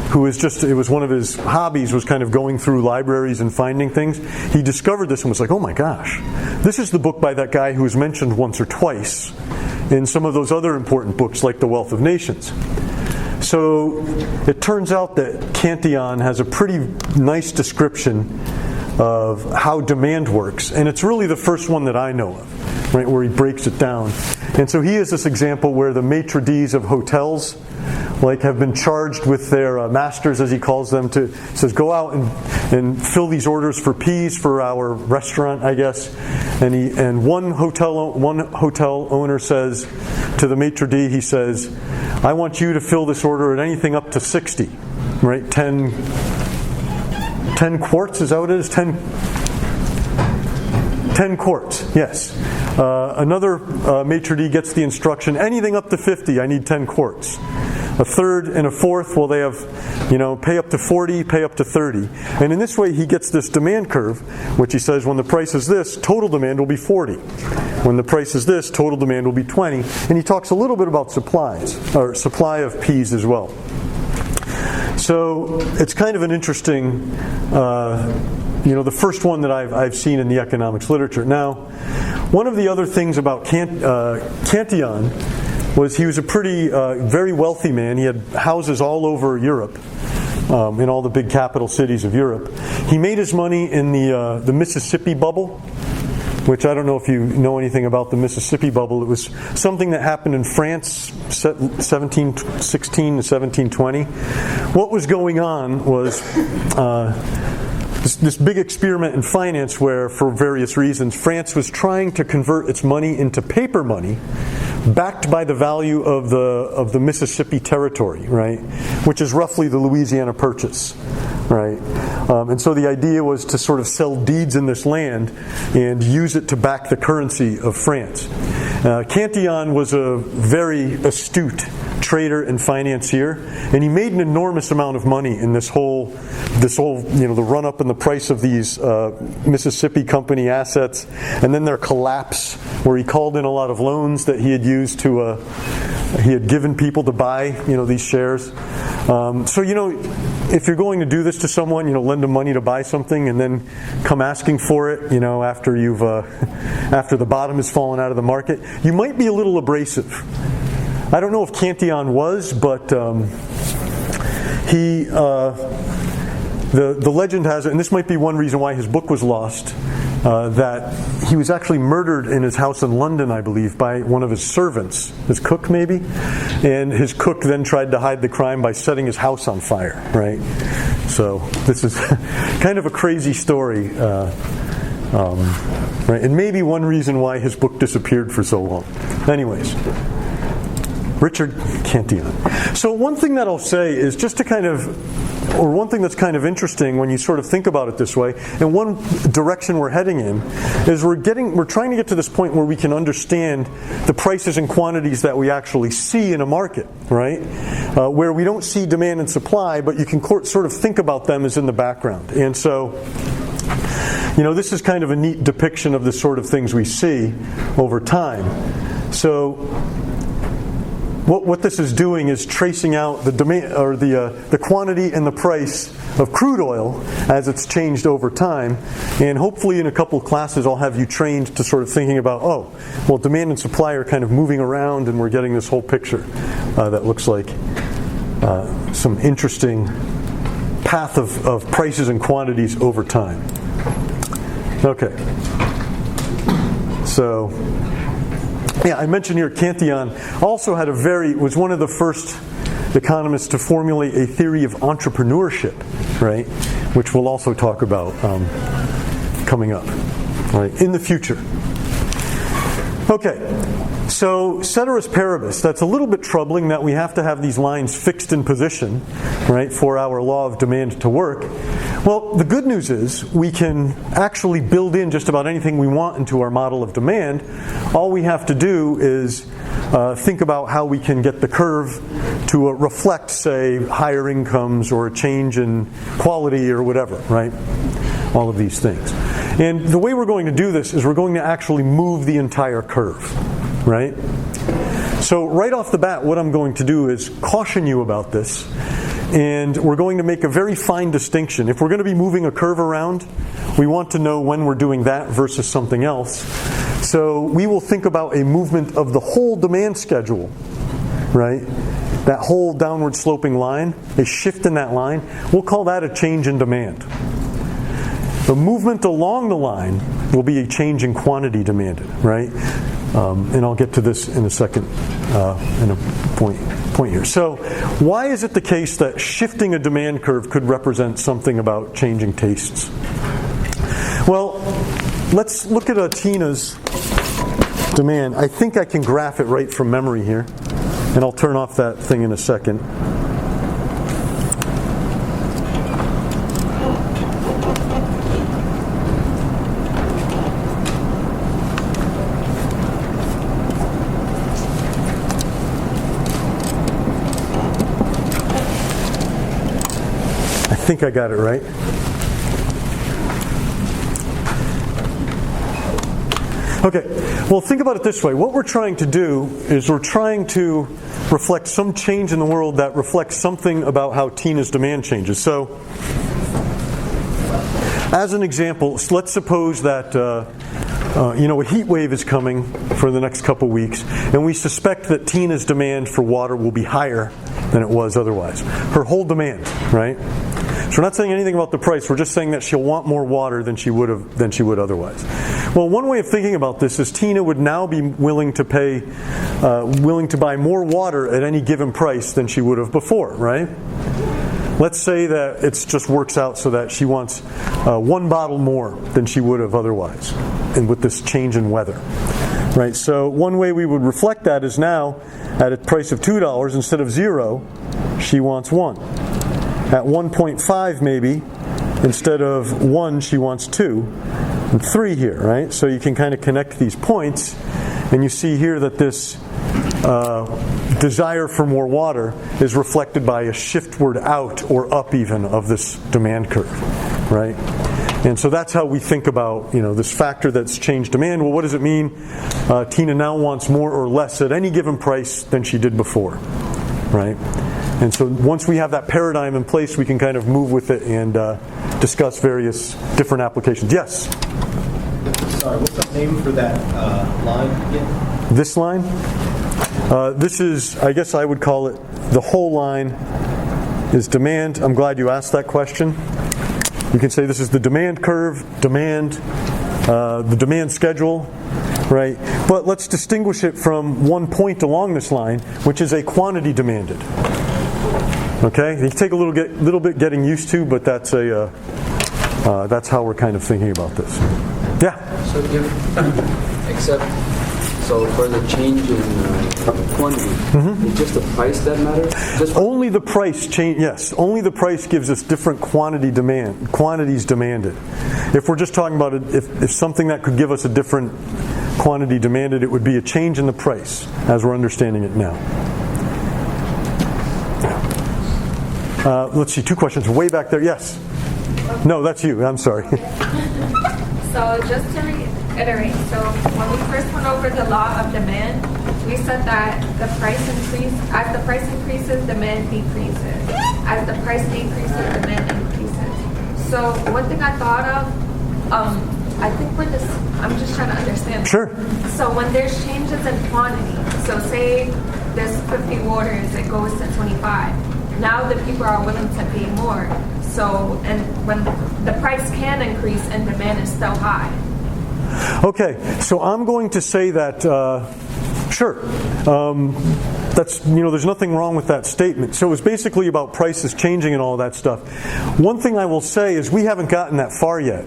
it was one of his hobbies, was kind of going through libraries and finding things. He discovered this and was like, oh my gosh, this is the book by that guy who was mentioned once or twice in some of those other important books like The Wealth of Nations. So it turns out that Cantillon has a pretty nice description of how demand works, and it's really the first one that I know of. right, where he breaks it down. And so he has this example where the maitre d's of hotels have been charged with their masters, as he calls them, says go out and fill these orders for peas for our restaurant, I guess. And one hotel owner says to the maitre d', he says, I want you to fill this order at anything up to 60, right? 10 quarts, is that what it is? 10 quarts, yes. Another maitre d' gets the instruction, anything up to 50, I need 10 quarts. A third and a fourth, well, they have, pay up to 40, pay up to 30. And in this way, he gets this demand curve, which he says when the price is this, total demand will be 40. When the price is this, total demand will be 20. And he talks a little bit about supply of peas as well. So it's kind of an interesting, the first one that I've seen in the economics literature. Now, one of the other things about Cantillon was he was a very wealthy man. He had houses all over Europe, in all the big capital cities of Europe. He made his money in the Mississippi bubble, which I don't know if you know anything about the Mississippi bubble. It was something that happened in France, 1716 to 1720. What was going on was this big experiment in finance where, for various reasons, France was trying to convert its money into paper money, backed by the value of the Mississippi territory, right, which is roughly the Louisiana Purchase, right, and so the idea was to sort of sell deeds in this land and use it to back the currency of France. Cantillon was a very astute trader and financier, and he made an enormous amount of money in this whole the run up in the price of these Mississippi company assets, and then their collapse, where he called in a lot of loans that he had used to he had given people to buy these shares. So if you're going to do this to someone, lend them money to buy something and then come asking for it, after you've after the bottom has fallen out of the market, you might be a little abrasive. I don't know if Cantillon was, but he the legend has it, and this might be one reason why his book was lost, that he was actually murdered in his house in London, I believe, by one of his servants, his cook maybe, and his cook then tried to hide the crime by setting his house on fire, right? So this is kind of a crazy story, right? And maybe one reason why his book disappeared for so long. Anyways, Richard Cantillon. So one thing that I'll say is just to one thing that's kind of interesting when you sort of think about it this way, and one direction we're heading in, is we're trying to get to this point where we can understand the prices and quantities that we actually see in a market, right? Where we don't see demand and supply, but you can sort of think about them as in the background. And so, this is kind of a neat depiction of the sort of things we see over time. So what this is doing is tracing out the demand, or the quantity and the price of crude oil as it's changed over time. And hopefully in a couple of classes I'll have you trained to sort of thinking about, demand and supply are kind of moving around, and we're getting this whole picture that looks like some interesting path of prices and quantities over time. Okay. So, yeah, I mentioned here Cantillon also was one of the first economists to formulate a theory of entrepreneurship, right? Which we'll also talk about coming up, right, in the future. Okay, so ceteris paribus, that's a little bit troubling that we have to have these lines fixed in position, right, for our law of demand to work. Well, the good news is we can actually build in just about anything we want into our model of demand. All we have to do is think about how we can get the curve to reflect, say, higher incomes or a change in quality or whatever, right? All of these things. And the way we're going to do this is we're going to actually move the entire curve, right? So right off the bat, what I'm going to do is caution you about this. And we're going to make a very fine distinction. If we're going to be moving a curve around, we want to know when we're doing that versus something else. So we will think about a movement of the whole demand schedule, right? That whole downward sloping line, a shift in that line, we'll call that a change in demand. The movement along the line will be a change in quantity demanded, right? And I'll get to this in a second, in a point here. So, why is it the case that shifting a demand curve could represent something about changing tastes? Well, let's look at Tina's demand. I think I can graph it right from memory here, and I'll turn off that thing in a second. I think I got it right. Okay, well, think about it this way. What we're trying to do is we're trying to reflect some change in the world that reflects something about how Tina's demand changes. So, as an example, let's suppose that a heat wave is coming for the next couple weeks, and we suspect that Tina's demand for water will be higher than it was otherwise. Her whole demand, right? So we're not saying anything about the price. We're just saying that she'll want more water than she would otherwise. Well, one way of thinking about this is Tina would now be willing to buy more water at any given price than she would have before, right? Let's say that it just works out so that she wants 1 bottle more than she would have otherwise, and with this change in weather, right? So one way we would reflect that is now at a price of $2 instead of 0, she wants 1. At 1.5 maybe, instead of 1, she wants 2, and 3 here, right? So you can kind of connect these points, and you see here that this desire for more water is reflected by a shiftward out or up even of this demand curve, right? And so that's how we think about, this factor that's changed demand. Well, what does it mean? Tina now wants more or less at any given price than she did before, right? And so once we have that paradigm in place, we can kind of move with it and discuss various different applications. Yes? Sorry, what's the name for that line again? This line? This is, I guess I would call it, the whole line is demand. I'm glad you asked that question. You can say this is the demand curve, the demand schedule, right? But let's distinguish it from one point along this line, which is a quantity demanded. Okay, it can take a little bit getting used to, but that's that's how we're kind of thinking about this. Yeah. So for the change in quantity, it's just the price that matters? Only the price change. Yes, only the price gives us different quantities demanded. If we're just talking about it, if something that could give us a different quantity demanded, it would be a change in the price as we're understanding it now. Let's see, 2 questions way back there. Yes. No, that's you. I'm sorry. So just to reiterate, so when we first went over the law of demand, we said that as the price increases, demand decreases. As the price decreases, demand increases. So one thing I thought of, I think I'm just trying to understand. Sure. So when there's changes in quantity, so say there's 50 waters, it goes to 25. Now the people are willing to pay more. So, and when the price can increase and demand is still high. Okay, so I'm going to say that, sure. That's, there's nothing wrong with that statement. So it's basically about prices changing and all that stuff. One thing I will say is we haven't gotten that far yet,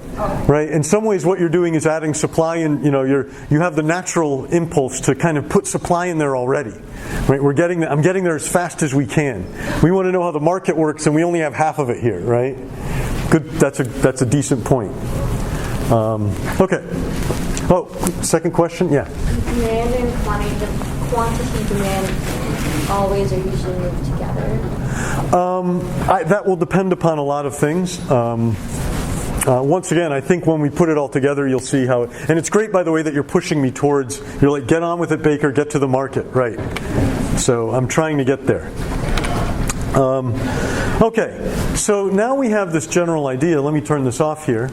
right? In some ways, what you're doing is adding supply, and you have the natural impulse to kind of put supply in there already, right? I'm getting there as fast as we can. We want to know how the market works, and we only have half of it here, right? Good. That's a decent point. Okay. Oh, second question? Yeah. Demand and quantity demand always are usually moved together? That will depend upon a lot of things. Once again, I think when we put it all together, you'll see how and it's great, by the way, that you're pushing me towards, you're like, get on with it, Baker, get to the market, right? So I'm trying to get there. Okay, so now we have this general idea. Let me turn this off here.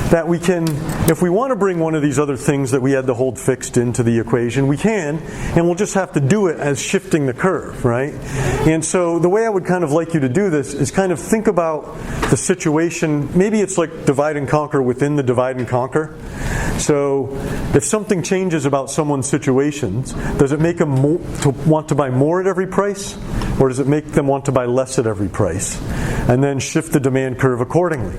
that we can, if we want to bring one of these other things that we had to hold fixed into the equation, we can, and we'll just have to do it as shifting the curve, right? And so the way I would kind of like you to do this is kind of think about the situation. Maybe it's like divide and conquer within the divide and conquer. So if something changes about someone's situations, does it make them want to buy more at every price? Or does it make them want to buy less at every price? And then shift the demand curve accordingly.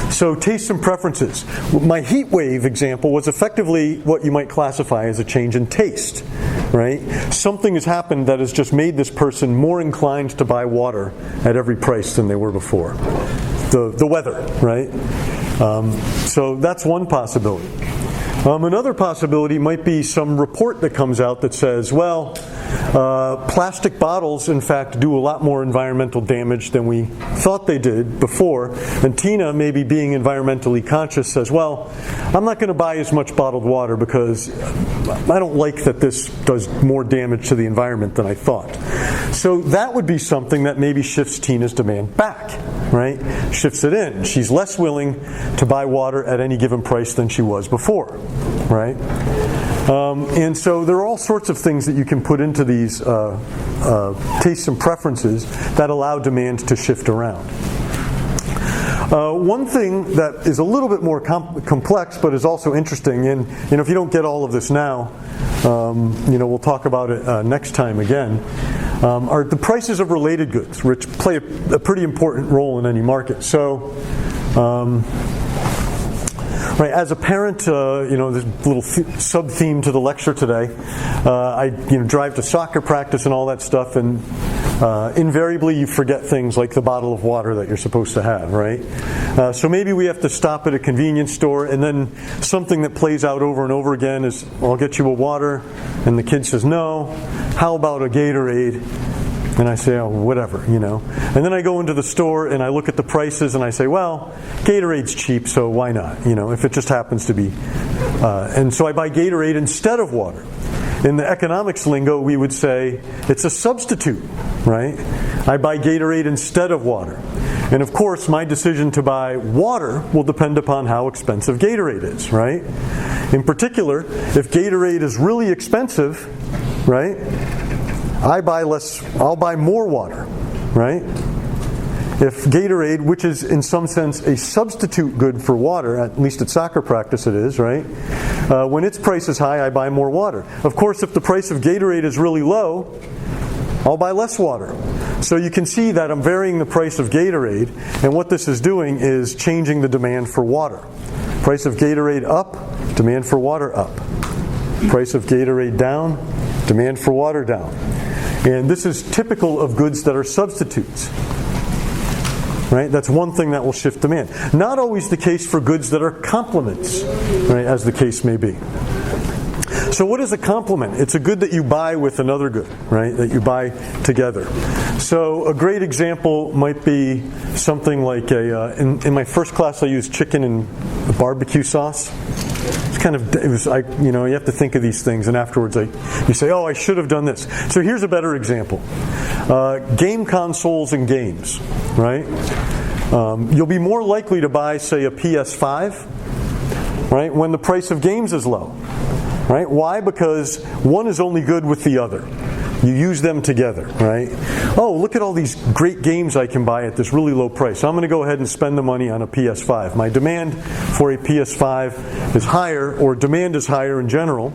So tastes and preferences. My heat wave example was effectively what you might classify as a change in taste, right? Something has happened that has just made this person more inclined to buy water at every price than they were before. The weather, right? So that's one possibility. Another possibility might be some report that comes out that says, well, plastic bottles, in fact, do a lot more environmental damage than we thought they did before. And Tina, maybe being environmentally conscious, says, well, I'm not going to buy as much bottled water because I don't like that this does more damage to the environment than I thought. So that would be something that maybe shifts Tina's demand back, right? Shifts it in. She's less willing to buy water at any given price than she was before, right? And so there are all sorts of things that you can put into these tastes and preferences that allow demand to shift around. One thing that is a little bit more complex but is also interesting, and if you don't get all of this now, we'll talk about it next time again, are the prices of related goods, which play a pretty important role in any market. So, right, as a parent, this little sub-theme to the lecture today, I drive to soccer practice and all that stuff, and invariably you forget things like the bottle of water that you're supposed to have, right? So maybe we have to stop at a convenience store, and then something that plays out over and over again is, I'll get you a water, and the kid says, no, how about a Gatorade? And I say, oh, whatever, And then I go into the store and I look at the prices and I say, well, Gatorade's cheap, so why not? If it just happens to be. And so I buy Gatorade instead of water. In the economics lingo, we would say it's a substitute, right? I buy Gatorade instead of water. And of course, my decision to buy water will depend upon how expensive Gatorade is, right? In particular, if Gatorade is really expensive, right? I'll buy more water, right? If Gatorade, which is in some sense a substitute good for water, at least at soccer practice it is, right? When its price is high, I buy more water. Of course, if the price of Gatorade is really low, I'll buy less water. So you can see that I'm varying the price of Gatorade, and what this is doing is changing the demand for water. Price of Gatorade up, demand for water up. Price of Gatorade down, demand for water down. And this is typical of goods that are substitutes. Right? That's one thing that will shift demand. Not always the case for goods that are complements, right, as the case may be. So what is a complement? It's a good that you buy with another good, right, that you buy together. So a great example might be something like in my first class I used chicken and barbecue sauce. You have to think of these things, and afterwards you say, oh, I should have done this. So here's a better example. Game consoles and games, right? You'll be more likely to buy, say, a PS5, right, when the price of games is low, right? Why? Because one is only good with the other. You use them together, right? Oh, look at all these great games I can buy at this really low price. So I'm going to go ahead and spend the money on a PS5. My demand for a PS5 is higher, or demand is higher in general,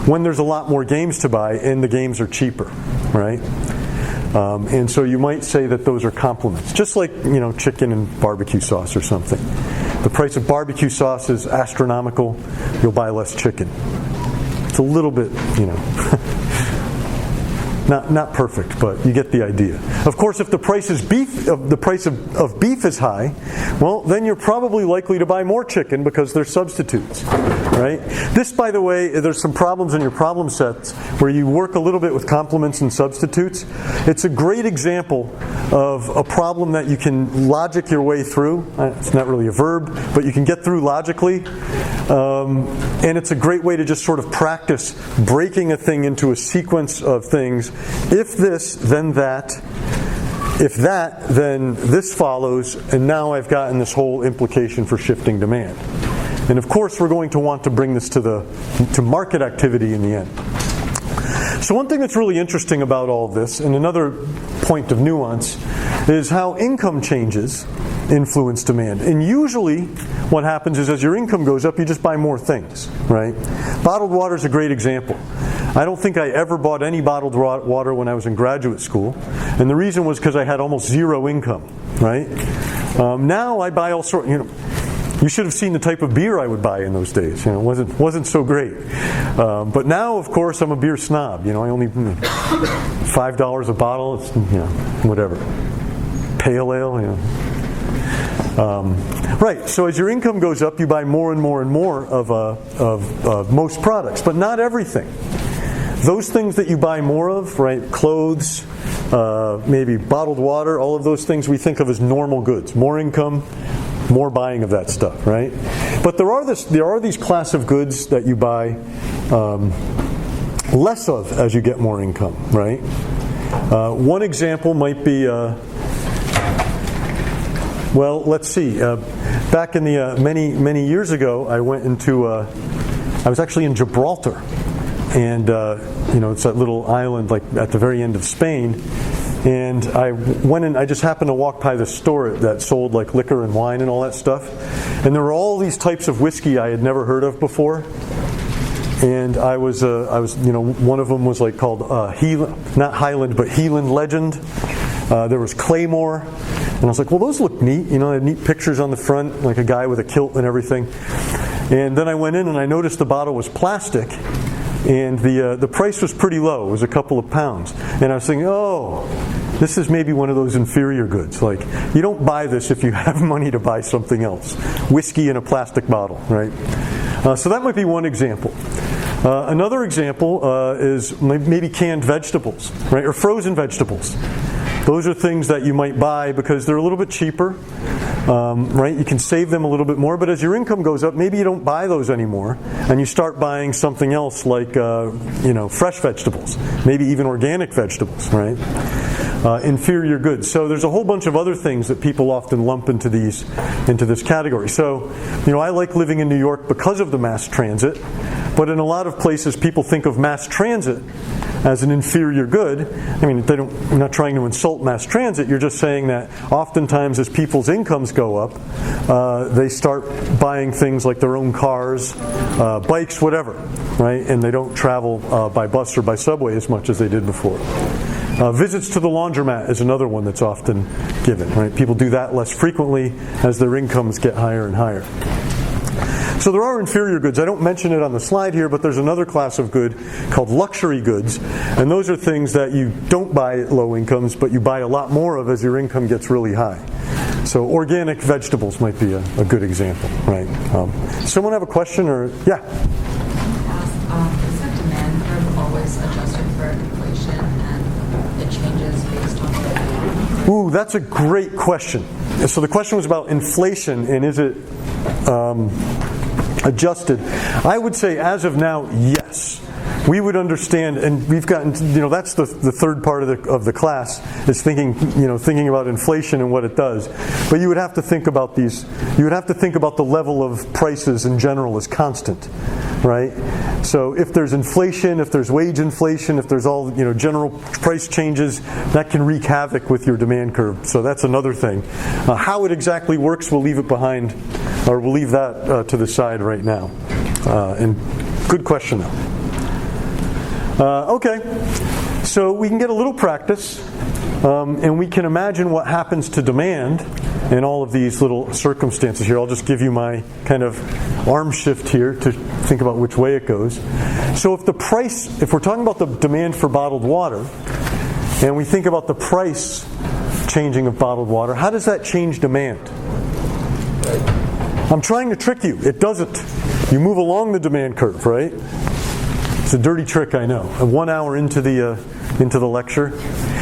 when there's a lot more games to buy and the games are cheaper, right? And so you might say that those are complements, just like chicken and barbecue sauce or something. The price of barbecue sauce is astronomical. You'll buy less chicken. It's a little bit, Not perfect, but you get the idea. Of course, if the price of beef is high, well, then you're probably likely to buy more chicken because they're substitutes, right? This, by the way, there's some problems in your problem sets where you work a little bit with complements and substitutes. It's a great example of a problem that you can logic your way through. It's not really a verb, but you can get through logically. And it's a great way to just sort of practice breaking a thing into a sequence of things. If this, then that. If that, then this follows. And now I've gotten this whole implication for shifting demand. And of course, we're going to want to bring this to market activity in the end. So one thing that's really interesting about all of this, and another point of nuance, is how income changes influence demand. And usually what happens is as your income goes up, you just buy more things, right? Bottled water is a great example. I don't think I ever bought any bottled water when I was in graduate school. And the reason was because I had almost zero income, right? Now I buy all sorts, you should have seen the type of beer I would buy in those days. It wasn't so great. But now, of course, I'm a beer snob. I only $5 a bottle. It's whatever. Pale ale. Right. So as your income goes up, you buy more and more and more of most products, but not everything. Those things that you buy more of, right? Clothes, maybe bottled water, all of those things we think of as normal goods. More income, more buying of that stuff, right? But there are these class of goods that you buy less of as you get more income, right? One example might be, well, let's see. Back in the many years ago, I was actually in Gibraltar, and it's that little island like at the very end of Spain. And I went in, I just happened to walk by the store that sold like liquor and wine and all that stuff. And there were all these types of whiskey I had never heard of before. And I was one of them was like called not Highland, but Heeland Legend. There was Claymore. And I was like, well, those look neat. They had neat pictures on the front, like a guy with a kilt and everything. And then I went in and I noticed the bottle was plastic. And the price was pretty low. It was a couple of pounds. And I was thinking, this is maybe one of those inferior goods. Like, you don't buy this if you have money to buy something else. Whiskey in a plastic bottle, right? So that might be one example. Another example is maybe canned vegetables, right? Or frozen vegetables. Those are things that you might buy because they're a little bit cheaper. Right? You can save them a little bit more, but as your income goes up, maybe you don't buy those anymore, and you start buying something else like, fresh vegetables, maybe even organic vegetables, right? Inferior goods. So there's a whole bunch of other things that people often lump into this category. So, I like living in New York because of the mass transit, but in a lot of places, people think of mass transit as an inferior good. I mean, you're not trying to insult mass transit. You're just saying that oftentimes as people's incomes go up, they start buying things like their own cars, bikes, whatever, right? And they don't travel by bus or by subway as much as they did before. Visits to the laundromat is another one that's often given, right? People do that less frequently as their incomes get higher and higher. So there are inferior goods. I don't mention it on the slide here, but there's another class of good called luxury goods. And those are things that you don't buy at low incomes, but you buy a lot more of as your income gets really high. So organic vegetables might be a good example, right? Someone have a question? Or yeah? Is the demand curve always adjusted for inflation and it changes based on the... Ooh, that's a great question. So the question was about inflation and is it adjusted? I would say as of now, yes. We would understand, and we've gotten, that's the third part of the class is thinking about inflation and what it does. But you would have to think about the level of prices in general as constant, right? So if there's inflation, if there's wage inflation, if there's all general price changes, that can wreak havoc with your demand curve. So that's another thing. How it exactly works, we'll leave it behind, or we'll leave that to the side right now. And good question though. Okay, so we can get a little practice, and we can imagine what happens to demand in all of these little circumstances here. I'll just give you my kind of arm shift here to think about which way it goes. So if we're talking about the demand for bottled water, and we think about the price changing of bottled water, how does that change demand? I'm trying to trick you. It doesn't. You move along the demand curve, right? It's a dirty trick, I know. 1 hour into the lecture,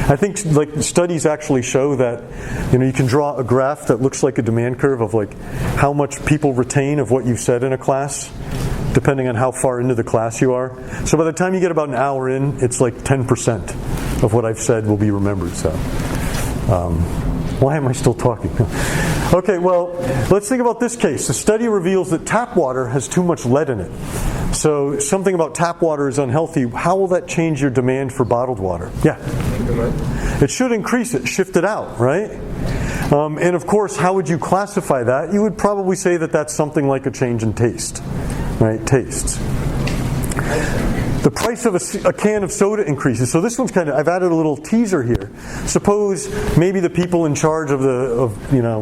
I think studies actually show that you can draw a graph that looks like a demand curve of how much people retain of what you've said in a class, depending on how far into the class you are. So by the time you get about an hour in, it's like 10% of what I've said will be remembered. So why am I still talking? Okay, well, let's think about this case. The study reveals that tap water has too much lead in it. So something about tap water is unhealthy. How will that change your demand for bottled water? Yeah. It should increase it, shift it out, right? And of course, how would you classify that? You would probably say that that's something like a change in taste, right? Tastes. The price of a can of soda increases. So this one's I've added a little teaser here. Suppose maybe the people in charge of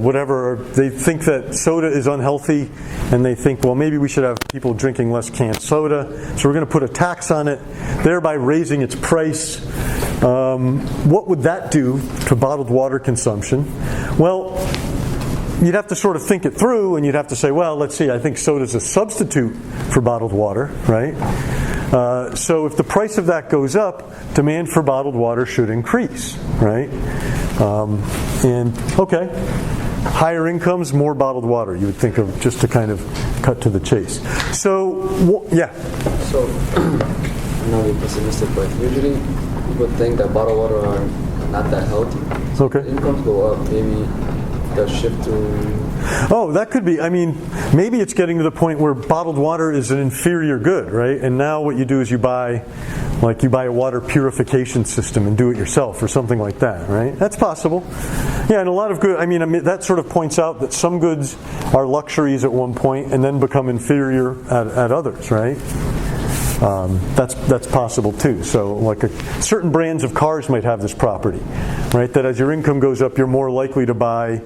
whatever, they think that soda is unhealthy, and they think, well, maybe we should have people drinking less canned soda. So we're going to put a tax on it, thereby raising its price. What would that do to bottled water consumption? Well, you'd have to sort of think it through, and you'd have to say, well, let's see, I think soda's a substitute for bottled water, right? So if the price of that goes up, demand for bottled water should increase, right? Higher incomes, more bottled water, you would think of, just to kind of cut to the chase. So, yeah. So, I'm not being pessimistic, but usually people think that bottled water are not that healthy. So Okay. if incomes go up, maybe they'll shift to... Oh, that could be. I mean, maybe it's getting to the point where bottled water is an inferior good, right? And now what you do is you buy a water purification system and do it yourself or something like that, right? That's possible. Yeah, and a lot of good, I mean, that sort of points out that some goods are luxuries at one point and then become inferior at others, right? That's possible too. So like certain brands of cars might have this property, right? That as your income goes up, you're more likely to buy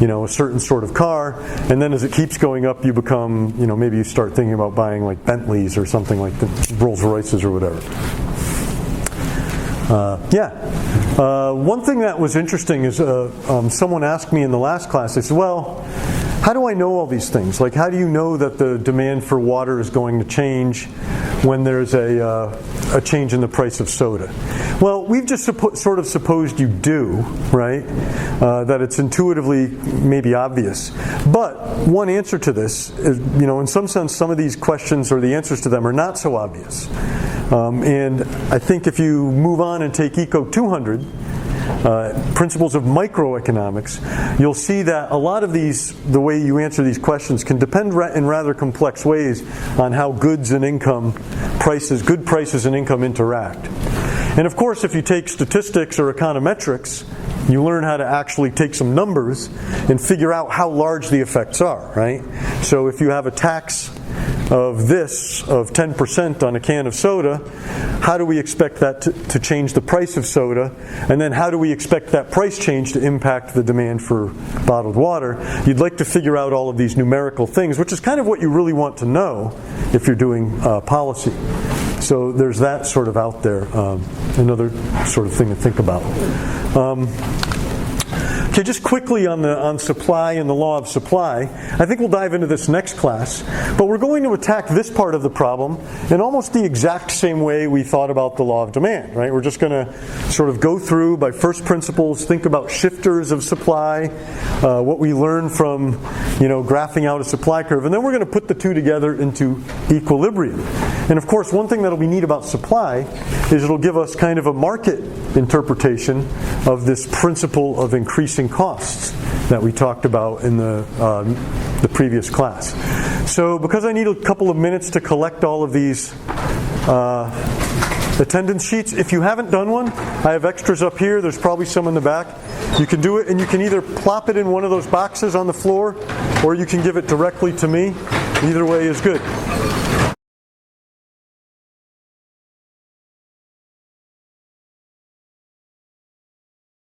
a certain sort of car, and then as it keeps going up, you become, maybe you start thinking about buying like Bentleys or something like the Rolls Royces or whatever. One thing that was interesting is someone asked me in the last class, they said, well, how do I know all these things? Like, how do you know that the demand for water is going to change when there's a change in the price of soda? Well, we've just sort of supposed you do, right? That it's intuitively maybe obvious. But one answer to this is, in some sense, some of these questions or the answers to them are not so obvious. And I think if you move on and take Eco 200, principles of microeconomics, you'll see that a lot of the way you answer these questions can depend in rather complex ways on how goods and income good prices and income interact. And of course, if you take statistics or econometrics, you learn how to actually take some numbers and figure out how large the effects are, right? So if you have a tax of 10% on a can of soda, how do we expect that to change the price of soda? And then how do we expect that price change to impact the demand for bottled water? You'd like to figure out all of these numerical things, which is kind of what you really want to know if you're doing policy. So there's that sort of out there, another sort of thing to think about. Okay, just quickly on supply and the law of supply. I think we'll dive into this next class, but we're going to attack this part of the problem in almost the exact same way we thought about the law of demand, right? We're just going to sort of go through by first principles, think about shifters of supply, what we learn from, graphing out a supply curve, and then we're going to put the two together into equilibrium. And of course, one thing that'll be neat about supply is it'll give us kind of a market interpretation of this principle of increasing costs that we talked about in the previous class. So because I need a couple of minutes to collect all of these attendance sheets, if you haven't done one, I have extras up here. There's probably some in the back. You can do it, and you can either plop it in one of those boxes on the floor, or you can give it directly to me. Either way is good.